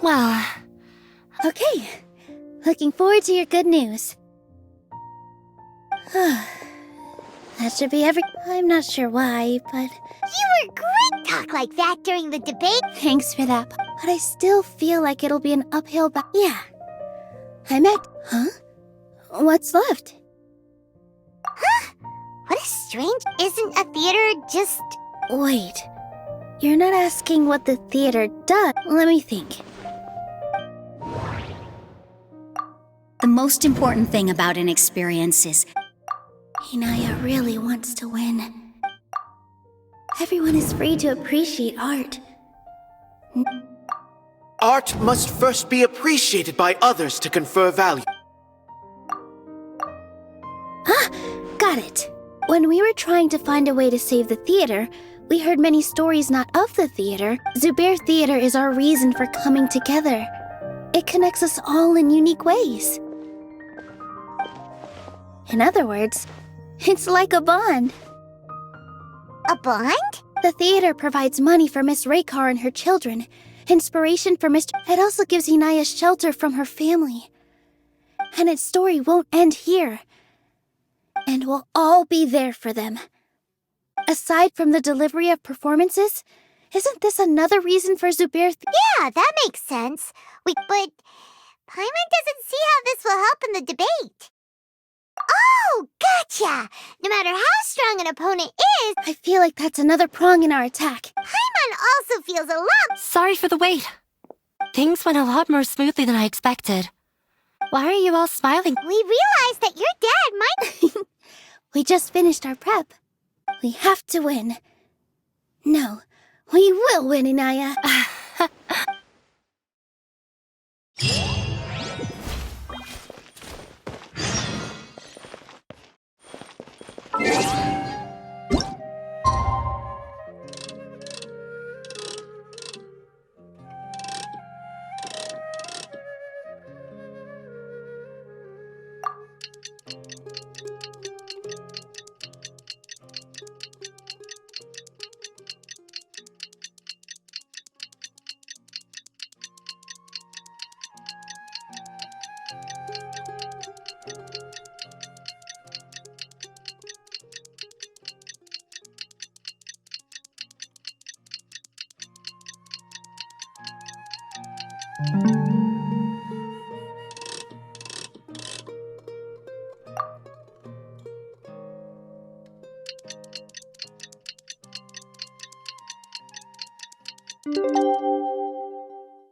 Well, Okay. Looking forward to your good news. That should be I'm not sure why, but... You were great talk like that during the debate. Thanks for that. But I still feel like it'll be an uphill battle. Yeah. Huh? What's left? Huh? What a strange... Isn't a theater just... Wait. You're not asking what the theater does. Let me think. the most important thing about an experience is Inaya really wants to win. Everyone is free to appreciate art. Art must first be appreciated by others to confer value. Ah, got it. When we were trying to find a way to save the theater, we heard many stories not of the theater. Zubair Theater is our reason for coming together. It connects us all in unique ways. In other words, it's like a bond. A bond? The theater provides money for Miss Raykar and her children, inspiration for Mr. It also gives Inaya shelter from her family. And its story won't end here. And we'll all be there for them. Aside from the delivery of performances, isn't this another reason for Zubair? Yeah, that makes sense. But Paimon doesn't see how this will help in the debate. Oh, gotcha! No matter how strong an opponent is, I feel like that's another prong in our attack. Paimon also feels a lot. Sorry for the wait. Things went a lot more smoothly than I expected. Why are you all smiling? We realized that your dad might... We just finished our prep. We have to win. No, we will win, Inaya.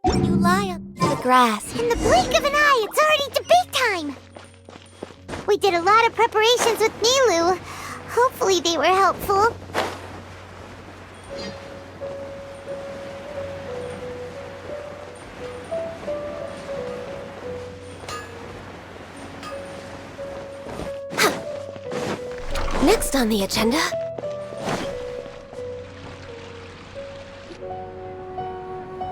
When you lie on the grass, in the blink of an eye, it's already debate time! We did a lot of preparations with Nilou. Hopefully they were helpful. Next on the agenda...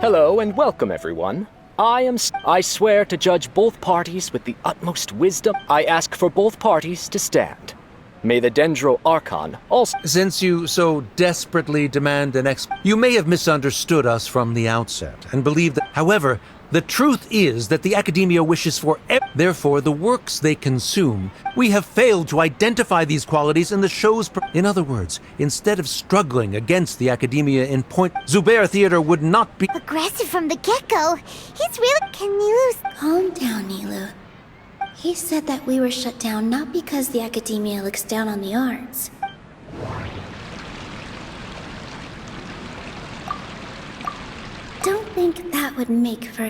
Hello and welcome, everyone. I swear to judge both parties with the utmost wisdom. I ask for both parties to stand. May the Dendro Archon also... Since you so desperately demand an you may have misunderstood us from the outset and believe that... However, the truth is that the Academia wishes for... Therefore, the works they consume, we have failed to identify these qualities in the show's... In other words, instead of struggling against the Academia in point... Zubair Theater would not be... Aggressive from the get-go. He's really... Can Nilou... Calm down, Nilou. He said that we were shut down not because the Academia looks down on the arts. Don't think that would make for...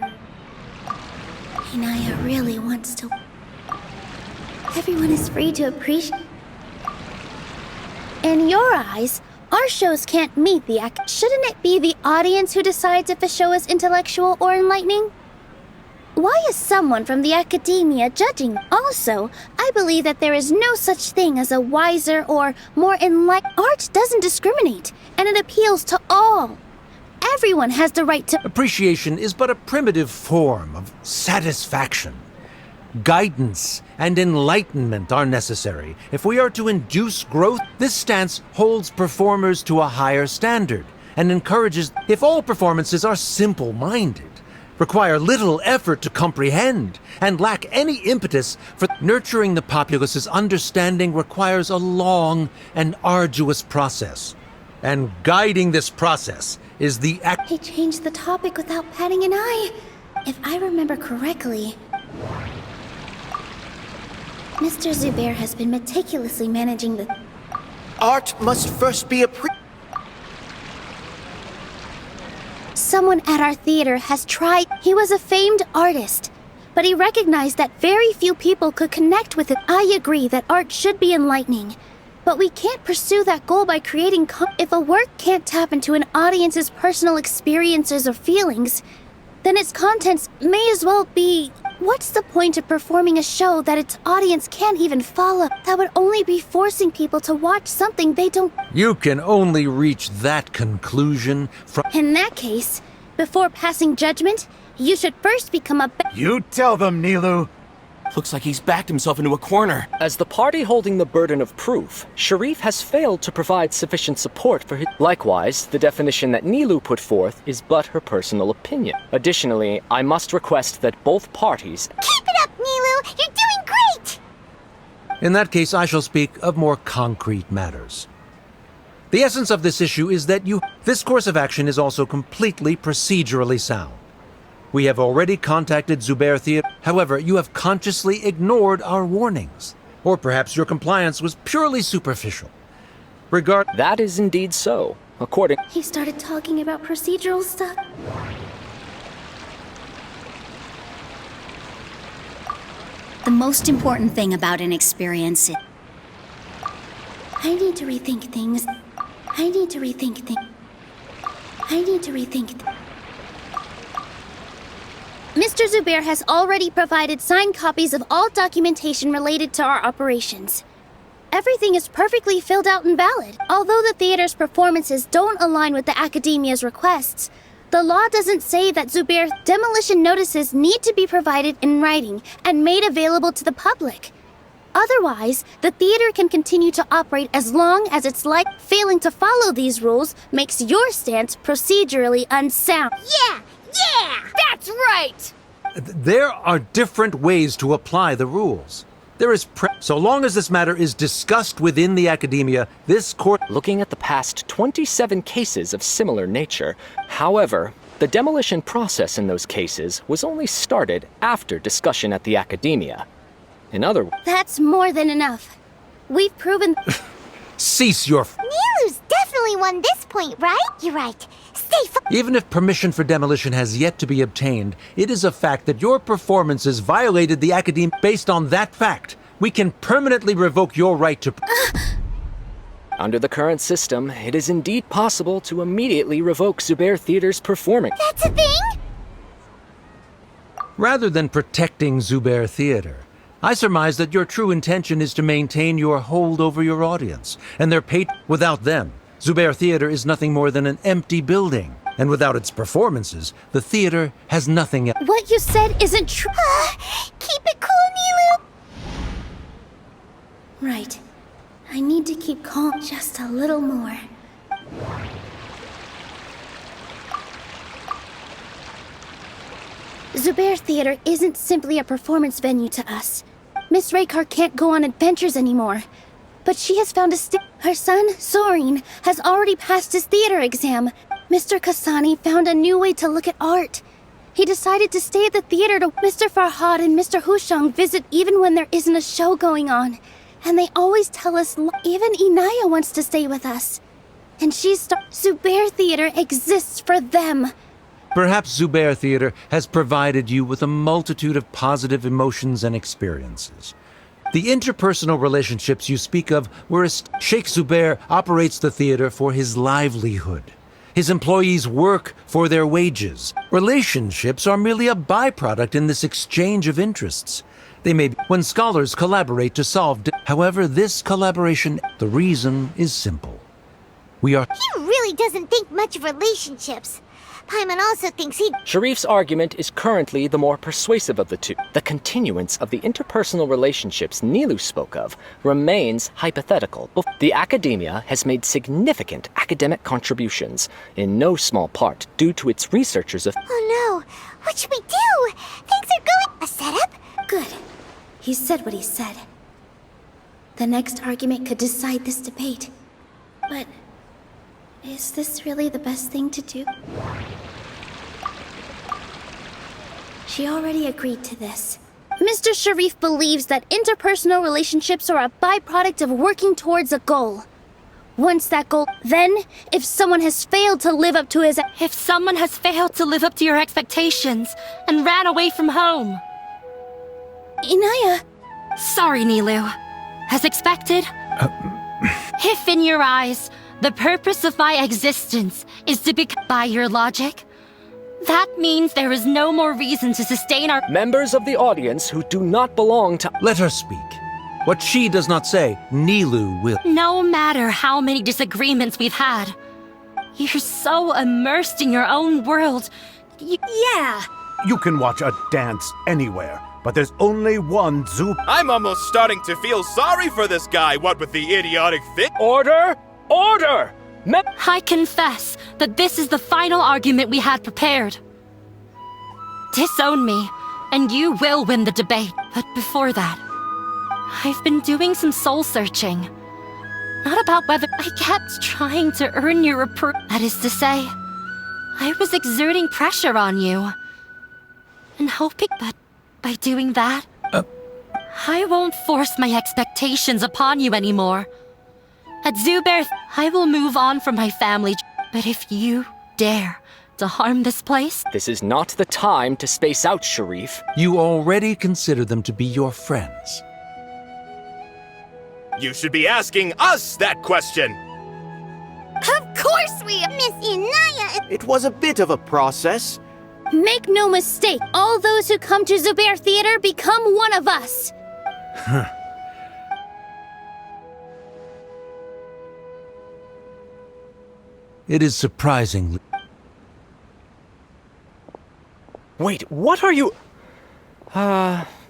Inaya really wants to... Everyone is free to appreciate... In your eyes, our shows can't meet the Shouldn't it be the audience who decides if a show is intellectual or enlightening? Why is someone from the Academia judging? Also, I believe that there is no such thing as a wiser or more enlightened... Art doesn't discriminate, and it appeals to all. Everyone has the right to... Appreciation is but a primitive form of satisfaction. Guidance and enlightenment are necessary. If we are to induce growth, this stance holds performers to a higher standard and encourages... If all performances are simple-minded, require little effort to comprehend, and lack any impetus for nurturing the populace's understanding requires a long and arduous process. And guiding this process is the He changed the topic without batting an eye. If I remember correctly, Mr. Zubair has been meticulously managing the... Art must first be Someone at our theater has tried. He was a famed artist, but he recognized that very few people could connect with it. I agree that art should be enlightening, but we can't pursue that goal by creating if a work can't tap into an audience's personal experiences or feelings, then its contents may as well be... What's the point of performing a show that its audience can't even follow? That would only be forcing people to watch something they don't... You can only reach that conclusion from... In that case, before passing judgment, you should first become a... You tell them, Nilou. Looks like he's backed himself into a corner. As the party holding the burden of proof, Sharif has failed to provide sufficient support for his... Likewise, the definition that Nilou put forth is but her personal opinion. Additionally, I must request that both parties... Keep it up, Nilou! You're doing great! In that case, I shall speak of more concrete matters. The essence of this issue is that this course of action is also completely procedurally sound. We have already contacted Zubair Theater. However, you have consciously ignored our warnings. Or perhaps your compliance was purely superficial. That is indeed so. According... He started talking about procedural stuff. The most important thing about an experience is... I need to rethink things. Mr. Zubair has already provided signed copies of all documentation related to our operations. Everything is perfectly filled out and valid. Although the theater's performances don't align with the Academia's requests, the law doesn't say that Zubair demolition notices need to be provided in writing and made available to the public. Otherwise, the theater can continue to operate as long as it's like failing to follow these rules makes your stance procedurally unsound. Yeah! That's right! There are different ways to apply the rules. So long as this matter is discussed within the Academia, this court... Looking at the past 27 cases of similar nature, however, the demolition process in those cases was only started after discussion at the Academia. In other words... That's more than enough. We've proven... Cease your... Nilou's definitely won this point, right? You're right. Even if permission for demolition has yet to be obtained, it is a fact that your performances violated the Academia. Based on that fact, we can permanently revoke your right to... Under the current system, it is indeed possible to immediately revoke Zubair Theater's performance. That's a thing? Rather than protecting Zubair Theater, I surmise that your true intention is to maintain your hold over your audience, and their without them. Zubair Theater is nothing more than an empty building, and without its performances, the theater has nothing else. What you said isn't true. Keep it cool, Nilou! Right. I need to keep calm just a little more. Zubair Theater isn't simply a performance venue to us. Miss Raykar can't go on adventures anymore. But she has found her son, Sorin, has already passed his theater exam. Mr. Kasani found a new way to look at art. He decided to stay at the theater to Mr. Farhad and Mr. Hushang visit even when there isn't a show going on. And they always tell us even Inaya wants to stay with us. And Zubair Theater exists for them. Perhaps Zubair Theater has provided you with a multitude of positive emotions and experiences. The interpersonal relationships you speak of were Sheikh Zubair operates the theater for his livelihood. His employees work for their wages. Relationships are merely a byproduct in this exchange of interests. They may be when scholars collaborate to solve... However, this collaboration, the reason is simple. He really doesn't think much of relationships. Paimon also thinks Sharif's argument is currently the more persuasive of the two. The continuance of the interpersonal relationships Nilou spoke of remains hypothetical. The Academia has made significant academic contributions, in no small part due to its researchers of... Oh no! What should we do? Things are going... A setup? Good. He said what he said. The next argument could decide this debate. But... is this really the best thing to do? She already agreed to this. Mr. Sharif believes that interpersonal relationships are a byproduct of working towards a goal. Once that goal, then, if someone has failed to live up to his... If someone has failed to live up to your expectations and ran away from home. Inaya... Sorry, Nilou. As expected? If in your eyes, the purpose of my existence is to become... By your logic, that means there is no more reason to sustain our... Members of the audience who do not belong to... Let her speak. What she does not say, Nilou will. No matter how many disagreements we've had, you're so immersed in your own world. Yeah. You can watch a dance anywhere, but there's only one zoo. I'm almost starting to feel sorry for this guy, what with the idiotic fit. Order! Order! I confess that this is the final argument we had prepared. Disown me, and you will win the debate. But before that, I've been doing some soul-searching. Not about whether I kept trying to earn your approval. That is to say, I was exerting pressure on you. And hoping that by doing that, I won't force my expectations upon you anymore. At Zubair, I will move on from my family. But if you dare to harm this place... This is not the time to space out, Sharif. You already consider them to be your friends. You should be asking us that question. Of course we... Miss Inaya... It was a bit of a process. Make no mistake, all those who come to Zubair Theater become one of us. It is surprisingly... Wait, what are you...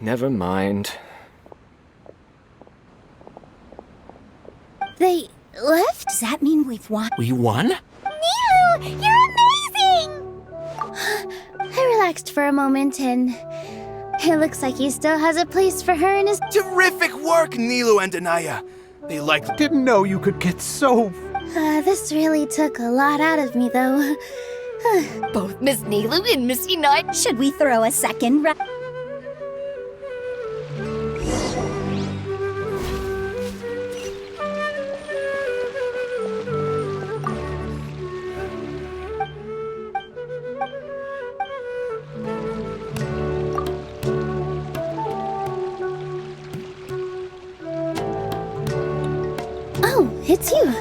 never mind. They left? Does that mean we've won? We won? Nilou, you're amazing! I relaxed for a moment and... it looks like he still has a place for her in his... Terrific work, Nilou and Anaya. They Didn't know you could get so... this really took a lot out of me, though. Both Miss Nilou and Miss Inaya. Should we throw a second round? Oh, it's you.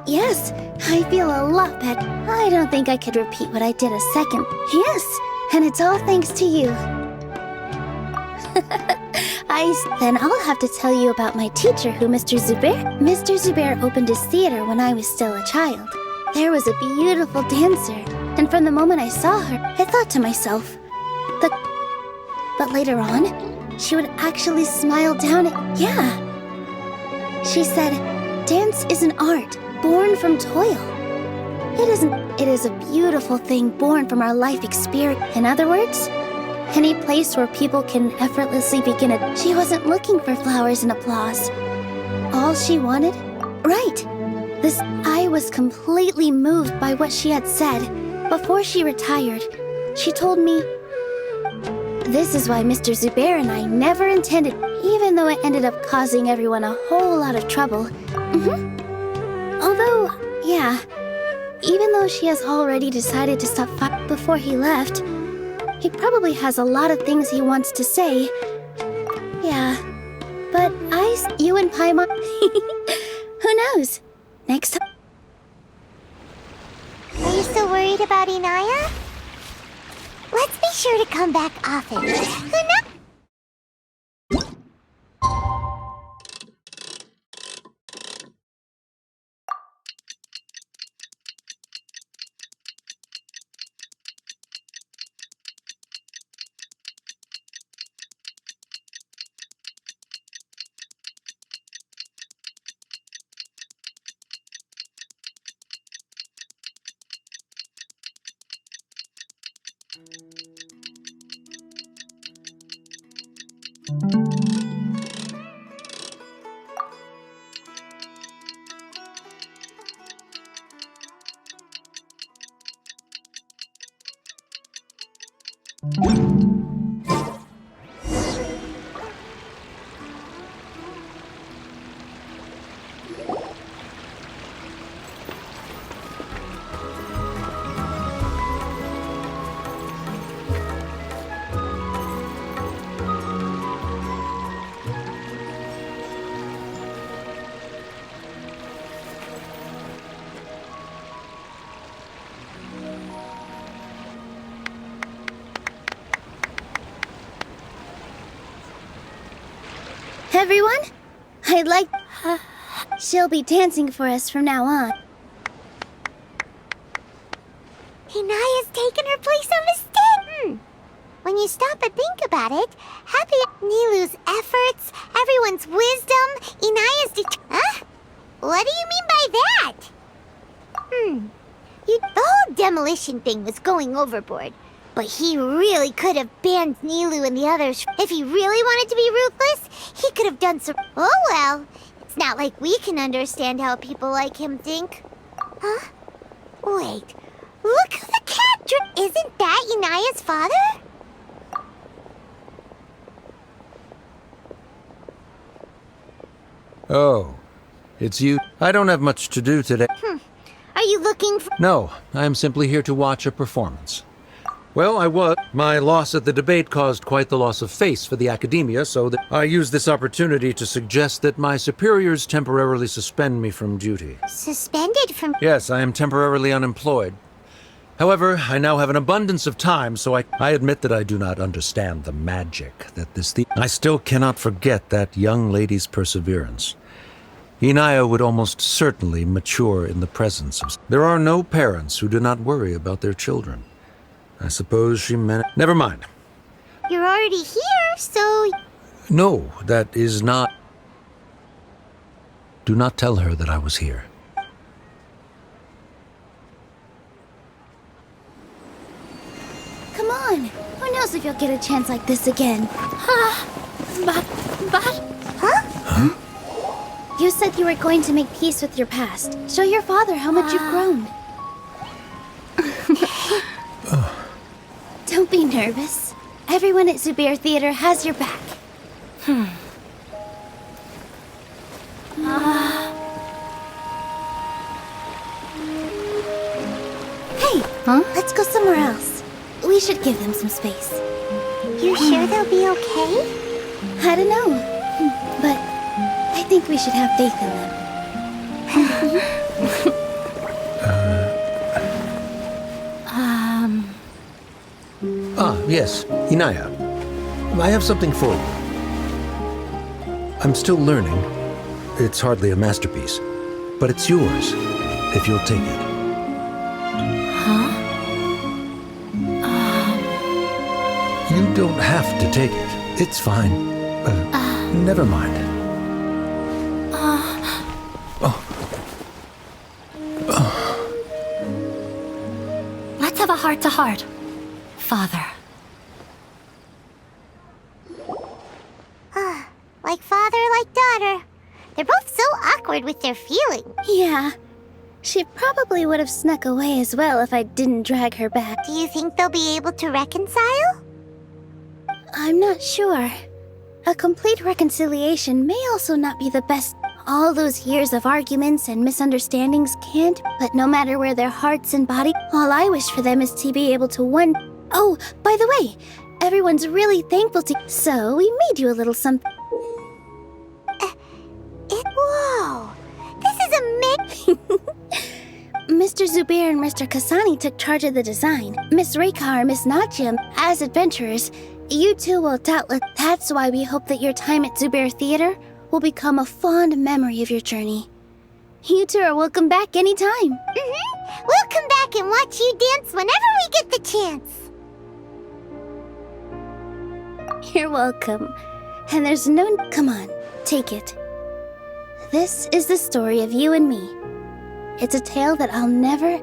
Yes, I feel a lot better. I don't think I could repeat what I did a second. Yes, and it's all thanks to you. Then I'll have to tell you about my teacher, who Mr. Zubair. Mr. Zubair opened his theater when I was still a child. There was a beautiful dancer, and from the moment I saw her, I thought to myself, But later on, she would actually smile down at... Yeah. She said, dance is an art, born from toil. It is a beautiful thing born from our life experience. In other words, any place where people can effortlessly begin it. She wasn't looking for flowers and applause. All she wanted? Right. I was completely moved by what she had said. Before she retired, she told me, this is why Mr. Zubair and I never intended, even though it ended up causing everyone a whole lot of trouble. Although, yeah, even though she has already decided to stop before he left, he probably has a lot of things he wants to say. Yeah, but you and Paimon, who knows? Next time. Are you still worried about Inaya? Let's be sure to come back often. Who knows? Everyone, I'd like... she'll be dancing for us from now on. Inaya's taken her place on the stage. When you stop and think about it, happy Nilou's efforts, everyone's wisdom, Inaya's Huh? What do you mean by that? The whole demolition thing was going overboard. But he really could have banned Nilou and the others. If he really wanted to be ruthless, he could have done some... Oh well, it's not like we can understand how people like him think. Huh? Wait, look who the cat Isn't that Inaya's father? Oh, it's you. I don't have much to do today. Are you looking for... No, I am simply here to watch a performance. Well, I was. My loss at the debate caused quite the loss of face for the academia, so that I used this opportunity to suggest that my superiors temporarily suspend me from duty. Suspended from... Yes, I am temporarily unemployed. However, I now have an abundance of time, so I admit that I do not understand the magic that this... I still cannot forget that young lady's perseverance. Inaya would almost certainly mature in the presence of... There are no parents who do not worry about their children. I suppose she meant... Never mind. You're already here, so... No, that is not... Do not tell her that I was here. Come on. Who knows if you'll get a chance like this again? But... Huh? You said you were going to make peace with your past. Show your father how much you've grown. Don't be nervous. Everyone at Zubair Theater has your back. Hey, let's go somewhere else. We should give them some space. You sure they'll be okay? I don't know, but I think we should have faith in them. Yes, Inaya. I have something for you. I'm still learning. It's hardly a masterpiece, but it's yours, if you'll take it. You don't have to take it. It's fine. Never mind. Let's have a heart-to-heart. Father. Like father, like daughter. They're both so awkward with their feelings. Yeah. She probably would have snuck away as well if I didn't drag her back. Do you think they'll be able to reconcile? I'm not sure. A complete reconciliation may also not be the best. All those years of arguments and misunderstandings can't, but no matter where their hearts and body, all I wish for them is to be able to Oh, by the way, everyone's really thankful to... So, we made you a little something. Whoa! This is amazing! Mr. Zubair and Mr. Kasani took charge of the design. Miss Rekha or Miss Najim, as adventurers, you two will doubtless... That's why we hope that your time at Zubair Theater will become a fond memory of your journey. You two are welcome back anytime. We'll come back and watch you dance whenever we get the chance. You're welcome. And there's no... Come on, take it. This is the story of you and me. It's a tale that I'll never,